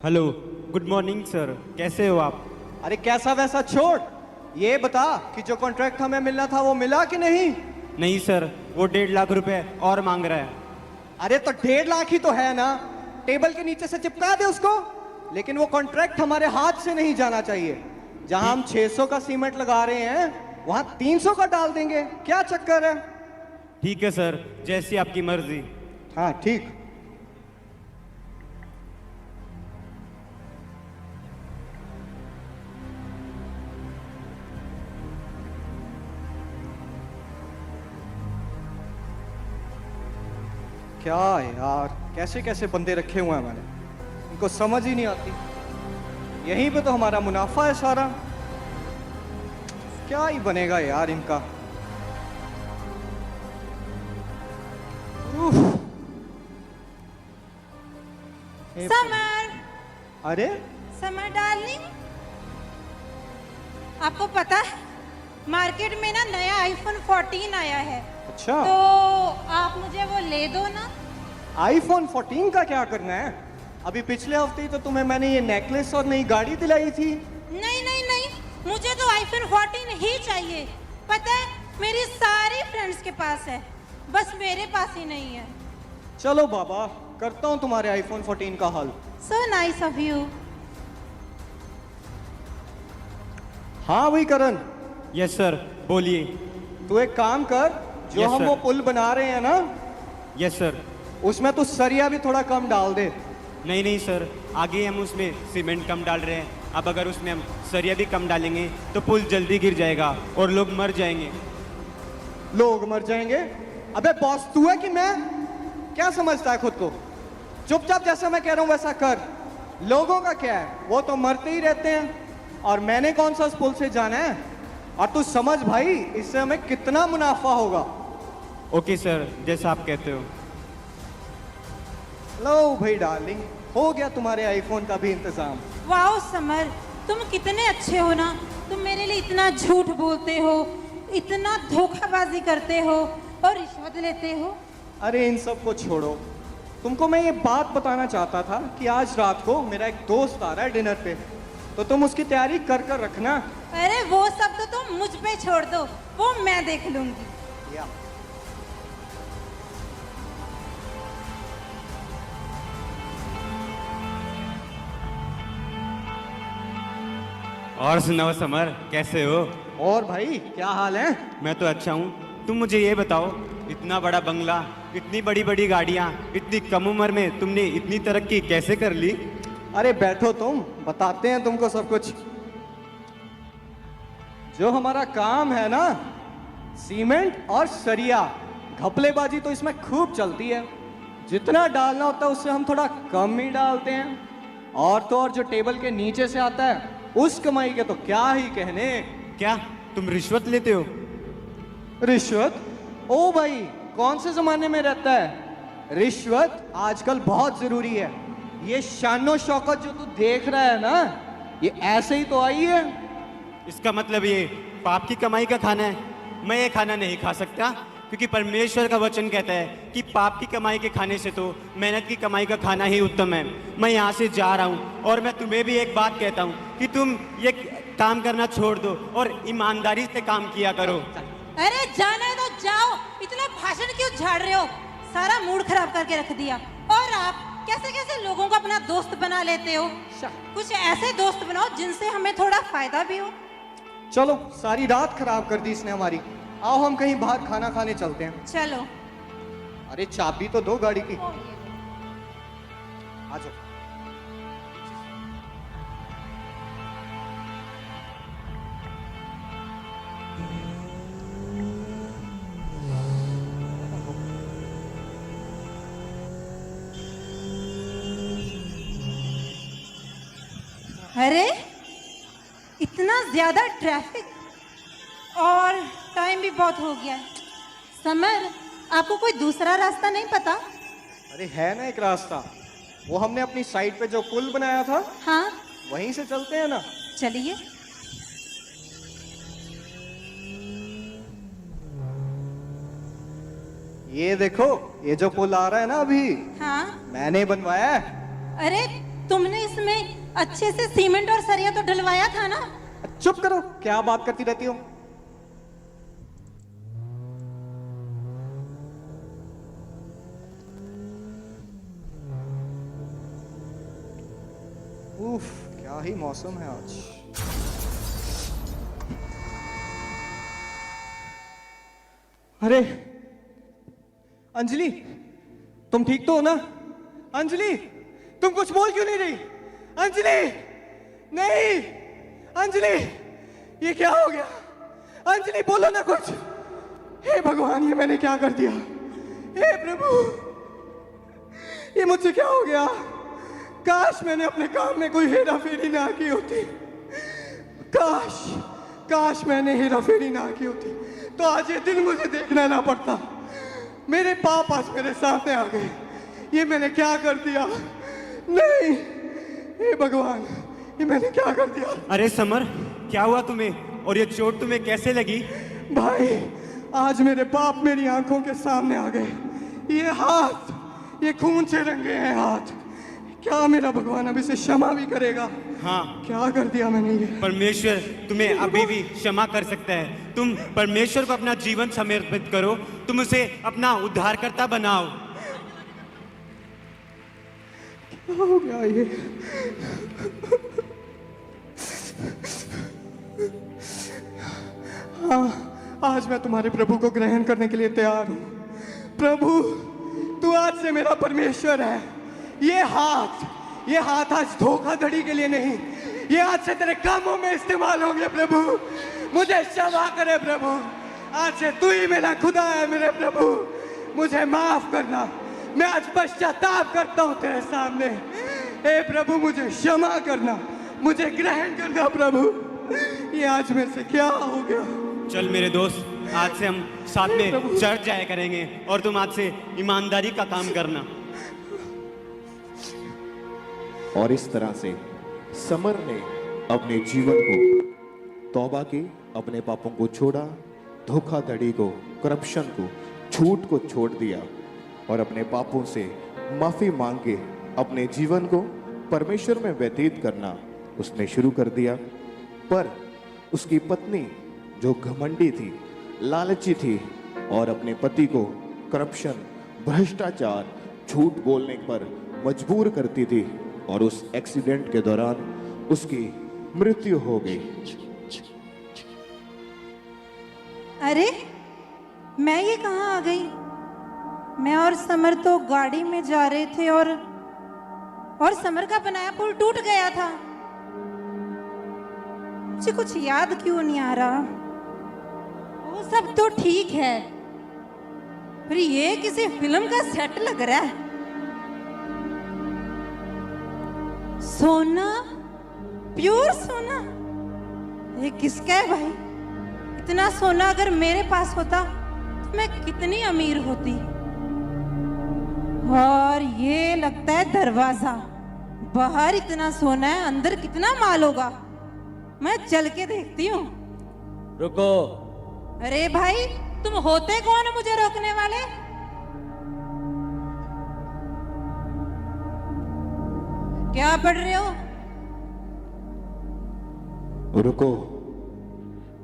Hello, good morning sir. कैसे हो आप? अरे कैसा वैसा छोड़, ये बता कि जो कॉन्ट्रैक्ट हमें मिलना था वो मिला कि नहीं। नहीं सर, वो 1.5 लाख रुपए और मांग रहा है। अरे तो 1.5 लाख ही तो है ना, टेबल के नीचे से चिपका दे उसको। लेकिन वो कॉन्ट्रैक्ट हमारे हाथ से नहीं जाना चाहिए। जहां हम 600 का सीमेंट लगा रहे हैं वहां 300 का डाल देंगे, क्या चक्कर है। ठीक है सर, जैसी आपकी मर्जी। हाँ ठीक। क्या यार, कैसे कैसे बंदे रखे हुए हैं मैंने, इनको समझ ही नहीं आती। यहीं पे तो हमारा मुनाफा है सारा, क्या ही बनेगा यार इनका। उफ। समर, अरे समर डार्लिंग, आपको पता है मार्केट में ना नया आईफोन 14 आया है। अच्छा, तो आप मुझे वो ले दो ना। आईफोन 14 का क्या करना है? अभी पिछले हफ्ते ही तो तुम्हें मैंने ये नेकलेस और नई गाड़ी दिलाई थी। नहीं नहीं नहीं, मुझे तो आईफोन 14 ही चाहिए। पता है मेरी सारी फ्रेंड्स के पास है, बस मेरे पास ही नहीं है। चलो बाबा, करता हूँ तुम्हारे आईफोन 14 का हल। So nice of you. हाँ भाई करण, यस सर, बोलिए। तू एक काम कर, जो Yes, हम sir. वो पुल बना रहे हैं ना, यस सर। उसमें तू सरिया भी थोड़ा कम डाल दे। नहीं नहीं सर, आगे हम उसमें सीमेंट कम डाल रहे हैं। अब अगर उसमें हम सरिया भी कम डालेंगे तो पुल जल्दी गिर जाएगा और लोग मर जाएंगे। लोग मर जाएंगे? अबे बॉस तू है कि मैं? क्या समझता है खुद को? चुपचाप जैसा मैं कह रहा हूं वैसा कर। लोगों का क्या है, वो तो मरते ही रहते हैं, और मैंने कौन सा उस पुल से जाना है। और तू समझ भाई, इससे हमें कितना मुनाफा होगा। ओके सर, जैसा आप कहते हो। लो भाई डार्लिंग, हो गया तुम्हारे आईफोन का भी इंतजाम। वाओ समर, तुम कितने अच्छे हो ना। तुम मेरे लिए इतना झूठ बोलते हो, इतना धोखाबाजी करते हो और रिश्वत लेते हो। अरे इन सब को छोड़ो, तुमको मैं ये बात बताना चाहता था कि आज रात को मेरा एक दोस्त आ रहा है डिनर पे, तो तुम उसकी तैयारी कर कर रखना। अरे वो सब तो तुम मुझ पे छोड़ दो, वो मैं देख लूंगी। या और सुनाओ समर, कैसे हो? और भाई क्या हाल है? मैं तो अच्छा हूँ। तुम मुझे ये बताओ, इतना बड़ा बंगला, इतनी बड़ी बड़ी गाड़ियाँ, इतनी कम उम्र में तुमने इतनी तरक्की कैसे कर ली? अरे बैठो, तुम बताते हैं तुमको सब कुछ। जो हमारा काम है ना, सीमेंट और सरिया, घपलेबाजी तो इसमें खूब चलती है। जितना डालना होता है उससे हम थोड़ा कम ही डालते हैं। और तो और जो टेबल के नीचे से आता है उस कमाई के तो क्या ही कहने। क्या तुम रिश्वत लेते हो? रिश्वत? ओ भाई, कौन से जमाने में रहता है? रिश्वत आजकल बहुत जरूरी है। ये शानो शौकत जो तू देख रहा है ना, ये ऐसे ही तो आई है। इसका मतलब ये पाप की कमाई का खाना है? मैं ये खाना नहीं खा सकता, क्योंकि परमेश्वर का वचन कहता है कि पाप की कमाई के खाने से तो मेहनत की कमाई का खाना ही उत्तम है। मैं यहाँ से जा रहा हूँ और मैं तुम्हें भी एक बात कहता हूँ कि तुम ये काम करना छोड़ दो और ईमानदारी से काम किया करो। अरे जाना है तो जाओ, इतना भाषण क्यों झाड़ रहे हो? सारा मूड खराब करके रख दिया। और आप कैसे कैसे लोगों को अपना दोस्त बना लेते हो? कुछ ऐसे दोस्त बनाओ जिनसे हमें थोड़ा फायदा भी हो। चलो, सारी रात खराब कर दी इसने हमारी। आओ हम कहीं बाहर खाना खाने चलते हैं। चलो। अरे चाबी तो दो गाड़ी की। आ जाओ। अरे इतना ज्यादा ट्रैफिक और टाइम भी बहुत हो गया है। समर, आपको कोई दूसरा रास्ता नहीं पता? अरे है ना एक रास्ता, वो हमने अपनी साइड पे जो पुल बनाया था, हाँ, वहीं से चलते हैं ना। चलिए। ये देखो, ये जो पुल आ रहा है ना अभी, हाँ। मैंने बनवाया है। अरे तुमने इसमें अच्छे से सीमेंट और सरिया तो डलवाया था ना। चुप करो, क्या बात करती रहती हो। उफ, क्या ही मौसम है आज। अरे अंजलि, तुम ठीक तो हो ना? अंजलि, तुम कुछ बोल क्यों नहीं रही? अंजलि, नहीं अंजलि, ये क्या हो गया? अंजलि बोलो ना कुछ। हे भगवान, ये मैंने क्या कर दिया? हे प्रभु, ये मुझसे क्या हो गया? काश मैंने अपने काम में कोई हेरा फेरी ना की होती। काश मैंने हेरा फेरी ना की होती तो आज ये दिन मुझे देखना ना पड़ता। मेरे पाप आज मेरे सामने आ गए। ये मैंने क्या कर दिया? नहीं, हे भगवान, ये मैंने क्या कर दिया? अरे समर, क्या हुआ तुम्हें और ये चोट तुम्हें कैसे लगी? भाई, आज मेरे पाप मेरी आंखों के सामने आ गए। ये हाथ, ये खून से रंगे हैं हाथ। क्या मेरा भगवान अब इसे क्षमा भी करेगा? हाँ, क्या कर दिया मैंने ये? परमेश्वर तुम्हें अभी भी क्षमा कर सकता है। तुम परमेश्वर को अपना जीवन समर्पित करो, तुम उसे अपना उद्धारकर्ता बनाओ। क्या हो गया ये? हाँ, आज मैं तुम्हारे प्रभु को ग्रहण करने के लिए तैयार हूं। प्रभु, तू आज से मेरा परमेश्वर है। ये हाथ आज धोखाधड़ी के लिए नहीं, ये आज से तेरे कामों में इस्तेमाल होंगे। प्रभु, मुझे क्षमा करे प्रभु। आज से तू ही मेरा खुदा है मेरे प्रभु। मुझे माफ करना, मैं आज पश्चाताप करता हूँ तेरे सामने। हे प्रभु, मुझे क्षमा करना, मुझे ग्रहण करना प्रभु। ये आज मेरे से क्या हो गया? चल मेरे दोस्त, आज से हम साथ में चर्च जाया करेंगे और तुम आज से ईमानदारी का काम करना। और इस तरह से समर ने अपने जीवन को तौबा की, अपने पापों को छोड़ा, धोखाधड़ी को, करप्शन को, झूठ को छोड़ दिया और अपने पापों से माफी मांग के अपने जीवन को परमेश्वर में व्यतीत करना उसने शुरू कर दिया। पर उसकी पत्नी जो घमंडी थी, लालची थी और अपने पति को करप्शन, भ्रष्टाचार, झूठ बोलने पर मजबूर करती थी और उस एक्सीडेंट के दौरान उसकी मृत्यु हो गई। अरे, मैं ये कहाँ आ गई? मैं और समर तो गाड़ी में जा रहे थे और समर का बनाया पुल टूट गया था। मुझे कुछ याद क्यों नहीं आ रहा? वो सब तो ठीक है, पर ये किसी फिल्म का सेट लग रहा है। सोना, प्योर सोना, ये किसका है भाई? इतना सोना अगर मेरे पास होता तो मैं कितनी अमीर होती। और ये लगता है दरवाजा, बाहर इतना सोना है, अंदर कितना माल होगा। मैं चल के देखती हूँ। रुको। अरे भाई, तुम होते कौन हो मुझे रोकने वाले? क्या पढ़ रहे हो? रुको,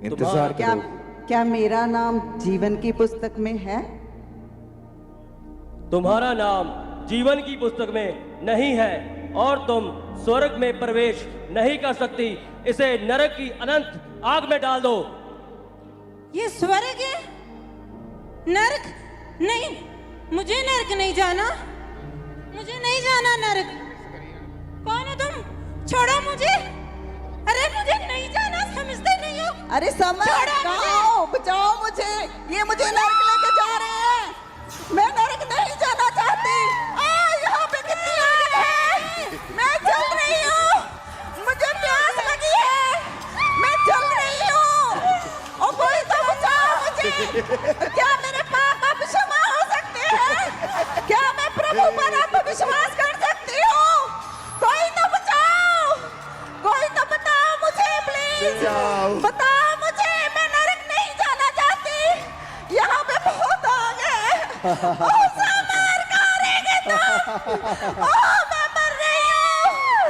इंतजार करो। क्या मेरा नाम जीवन की पुस्तक में है? तुम्हारा नाम जीवन की पुस्तक में नहीं है और तुम स्वर्ग में प्रवेश नहीं कर सकती। इसे नरक की अनंत आग में डाल दो। ये स्वर्ग है? नरक नहीं, मुझे नरक नहीं जाना, मुझे नहीं जाना नरक। कौन हो तुम? छोड़ो मुझे। अरे मुझे नहीं जाना, समझते नहीं हो? अरे समर, बचाओ, बचाओ मुझे, ये मुझे नरक लेके जा रहे हैं। मैं नरक नहीं जाना चाहती। यहाँ पे कितनी आग है, मैं जल रही हूँ, मुझे प्यास लगी है, मैं जल रही हूँ। और कोई तो बचाओ मुझे। क्या मेरे पाप अब क्षमा हो सकते हैं? क्या मैं प्रभु पर अब विश्वास कर सकती हूँ? कोई तो बचाओ, कोई तो बताओ मुझे प्लीज, बताओ मुझे। मैं नरक नहीं जाना चाहती, यहाँ पे बहुत आग है। ओ समर, करेंगे तुम? ओ मैं मर रही हूँ,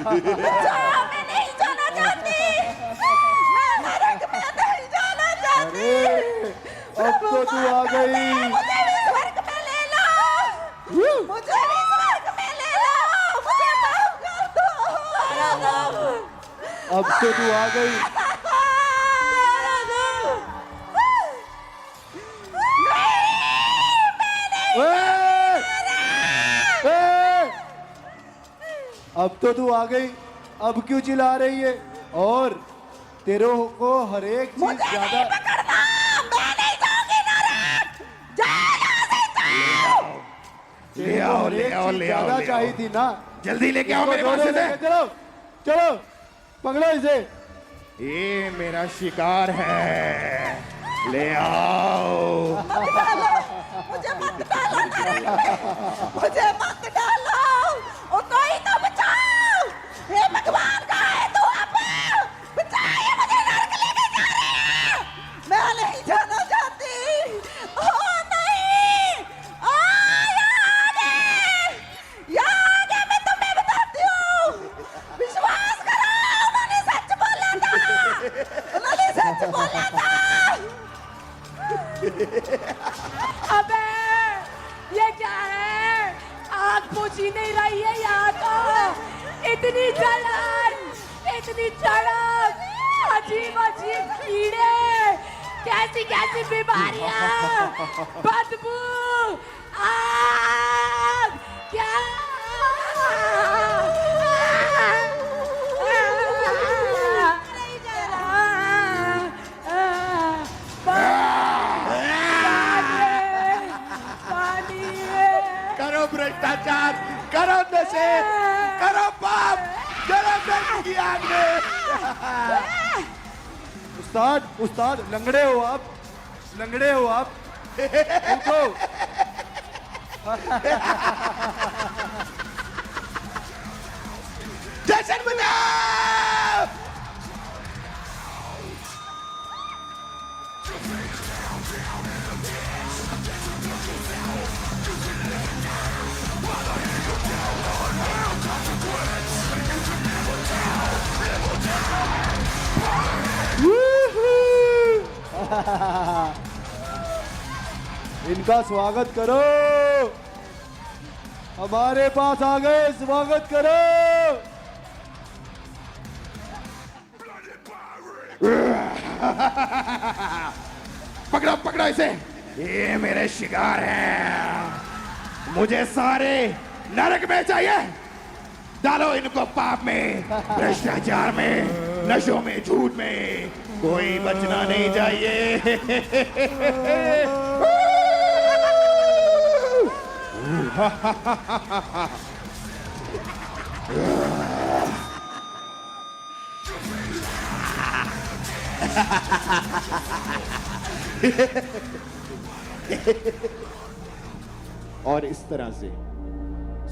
बचाओ, मैं नहीं जाना चाहती। मैं नरक में नहीं जाना चाहती। अब तो तू आ गई। मुझे भी स्वर्ग में ले लो। मुझे भी स्वर्ग में ले लो। मुझे माफ कर दो। अब तो तू आ गई। अब तो तू आ गई, अब क्यों चिल्ला रही है? और तेरे को हर एक चीज मुझे ज्यादा नहीं पकड़ना। मैं नहीं जाऊंगी नरक। जाओ यहाँ से, जाओ। ले आओ, ले आओ, ले आओ, ज्यादा चाहिए थी ना। जल्दी लेके आओ इसको मेरे पास दोनों इसे। लेके चलो, चलो, पकड़ो इसे। ये मेरा शिकार है, ले आओ। मुझे मत डालो नरक में। मुझे मत डालो। ओ कोई तो बचाओ। हे भगवान, कहाँ है तू? अब बचाइए, मुझे नरक लेके जा रहे हैं। मैं नहीं जाना चाहती। ओ नहीं। ओ यहाँ आगे मैं तुम्हें बताती हूँ। विश्वास करो, उन्होंने सच बोला था। उन्होंने सच बोला था। अबे ये क्या है? आग बुझ ही नहीं रही है यहाँ तो। इतनी जलन, इतनी चढ़क, अजीब अजीब कीड़े, कैसी कैसी बीमारियां, बदबू, आग, क्या? नहीं जा रहा। करो भ्रष्टाचार, करो नशे, करो पाप, जरा नरक की आग में। उस्ताद, उस्ताद, लंगड़े हो आप, लंगड़े हो आप। रुको। जश्न मनाओ। इनका स्वागत करो, हमारे पास आ गए, स्वागत करो। पकड़ो पकड़ो इसे, ये मेरे शिकार हैं। मुझे सारे नरक में चाहिए। डालो इनको पाप में, भ्रष्टाचार में, नशों में, झूठ में, कोई बचना नहीं चाहिए। और इस तरह से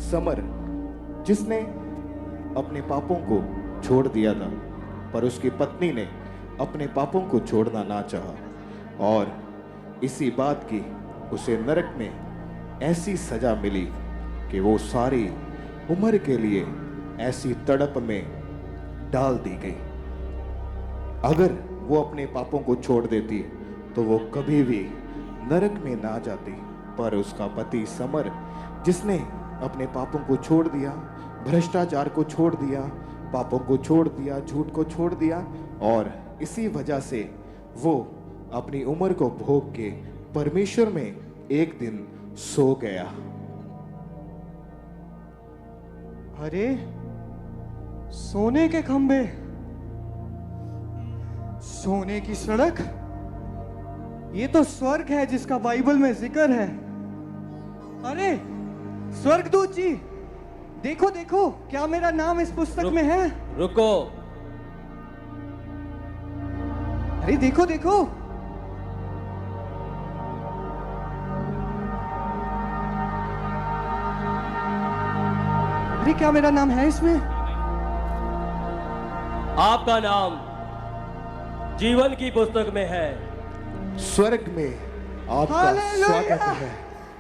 समर, जिसने अपने पापों को छोड़ दिया था, पर उसकी पत्नी ने अपने पापों को छोड़ना ना चाहा, और इसी बात की उसे नरक में ऐसी सजा मिली कि वो सारी उम्र के लिए ऐसी तड़प में डाल दी गई। अगर वो अपने पापों को छोड़ देती तो वो कभी भी नरक में ना जाती, पर उसका पति समर, जिसने अपने पापों को छोड़ दिया, भ्रष्टाचार को छोड़ दिया, पापों को छोड़ दिया, झूठ को छोड़ दिया, और इसी वजह से वो अपनी उम्र को भोग के परमेश्वर में एक दिन सो गया। अरे सोने के खंबे, सोने की सड़क, ये तो स्वर्ग है जिसका बाइबल में जिक्र है। अरे स्वर्गदूत जी, देखो देखो, क्या मेरा नाम इस पुस्तक में है? रुको। अरे देखो देखो, अरे क्या मेरा नाम है इसमें? आपका नाम जीवन की पुस्तक में है। स्वर्ग में आपका हालेलुया! स्वागत है।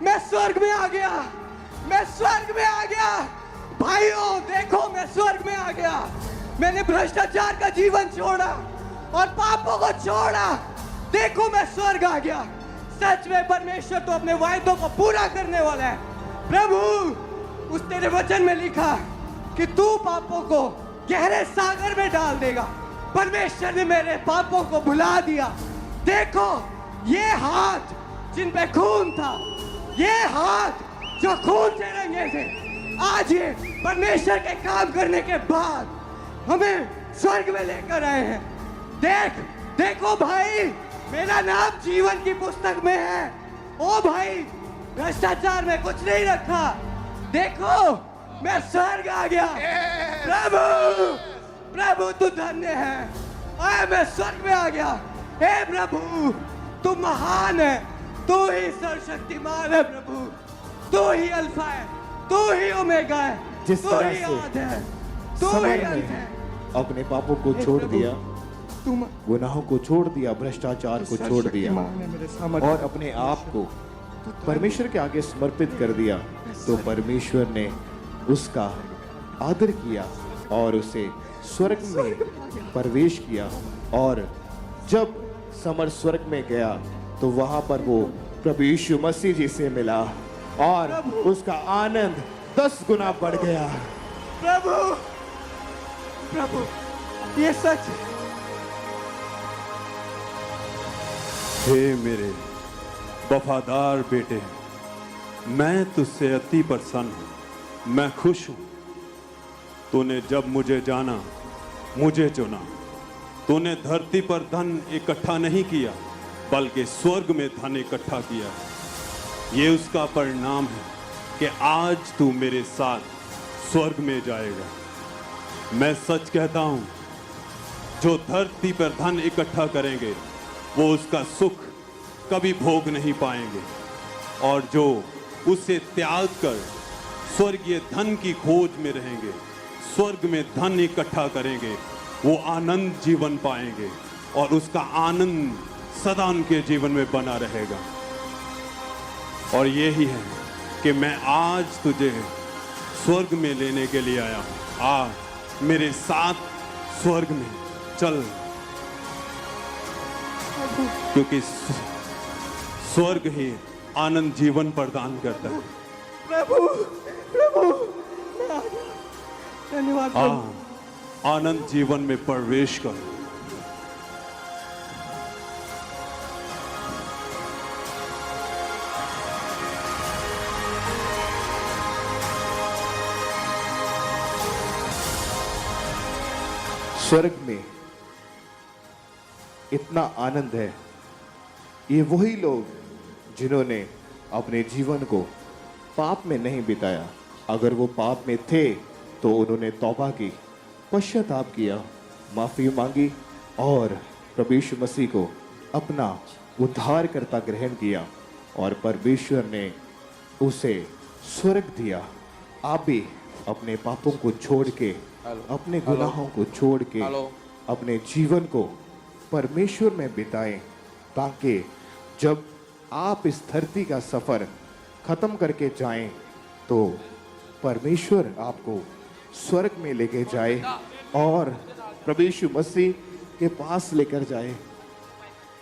मैं स्वर्ग में आ गया, मैं स्वर्ग में आ गया। भाइयों देखो मैं स्वर्ग में आ गया। मैंने भ्रष्टाचार का जीवन छोड़ा और पापों को छोड़ा। देखो मैं स्वर्ग आ गया। सच में परमेश्वर तो अपने वायदों को पूरा करने वाला है। प्रभु उस तेरे वचन में लिखा कि तू पापों को गहरे सागर में डाल देगा। परमेश्वर ने मेरे पापों को भुला दिया। देखो ये हाथ जिन पे खून था, ये हाथ जो खून से रंगे थे, आज ये परमेश्वर के काम करने के बाद हमें स्वर्ग में लेकर आए हैं। देखो भाई, मेरा नाम जीवन की पुस्तक में है। ओ भाई, भ्रष्टाचार में कुछ नहीं रखा। देखो मैं स्वर्ग आ गया। प्रभु तू धन्य है। मैं स्वर्ग में आ गया। हे प्रभु तू महान है, तू ही सर्वशक्तिमान है। प्रभु तू ही अल्फा है, तू ही ओमेगा है, जिस तू तरह ही से आद है, तू ही समर अंत ने है। अपने पापों को हे छोड़ प्रभु, दिया, तुम गुनाहों को छोड़ दिया, भ्रष्टाचार को छोड़ दिया सर्वशक्तिमान है मेरे सामर्थ्य। और अपने आप को परमेश्वर के आगे समर्पित कर दिया, तो परमेश्वर ने उसका आदर किया और उसे स्वर्ग में प्रवेश किया। और जब समर स्वर्ग में गया तो वहां पर वो प्रभु यीशु मसीह जी से मिला और उसका आनंद 10 गुना बढ़ गया। प्रभु ये सच है। हे मेरे वफादार बेटे, मैं तुझसे अति प्रसन्न हूं, मैं खुश हूं। तूने जब मुझे जाना, मुझे चुना। तूने धरती पर धन इकट्ठा नहीं किया, बल्कि स्वर्ग में धन इकट्ठा किया। ये उसका परिणाम है कि आज तू मेरे साथ स्वर्ग में जाएगा। मैं सच कहता हूं, जो धरती पर धन इकट्ठा करेंगे वो उसका सुख कभी भोग नहीं पाएंगे, और जो उसे त्याग कर स्वर्गीय धन की खोज में रहेंगे, स्वर्ग में धन इकट्ठा करेंगे, वो आनंद जीवन पाएंगे और उसका आनंद सदा उनके जीवन में बना रहेगा। और यही है कि मैं आज तुझे स्वर्ग में लेने के लिए आया हूं। आ मेरे साथ स्वर्ग में चल, क्योंकि स्वर्ग ही आनंद जीवन प्रदान करता है। प्रभु धन्यवाद प्रभु। आनंद जीवन में प्रवेश कर। स्वर्ग में इतना आनंद है। ये वही लोग जिन्होंने अपने जीवन को पाप में नहीं बिताया। अगर वो पाप में थे तो उन्होंने तौबा की, पश्चाताप किया, माफ़ी मांगी और प्रभु यीशु मसीह को अपना उद्धारकर्ता ग्रहण किया और परमेश्वर ने उसे स्वर्ग दिया। आप भी अपने पापों को छोड़ के, अपने गुनाहों को छोड़ के अपने जीवन को परमेश्वर में बिताएं, ताकि जब आप इस धरती का सफ़र ख़त्म करके जाएं तो परमेश्वर आपको स्वर्ग में लेके जाए और प्रभु यीशु मसीह के पास लेकर जाए।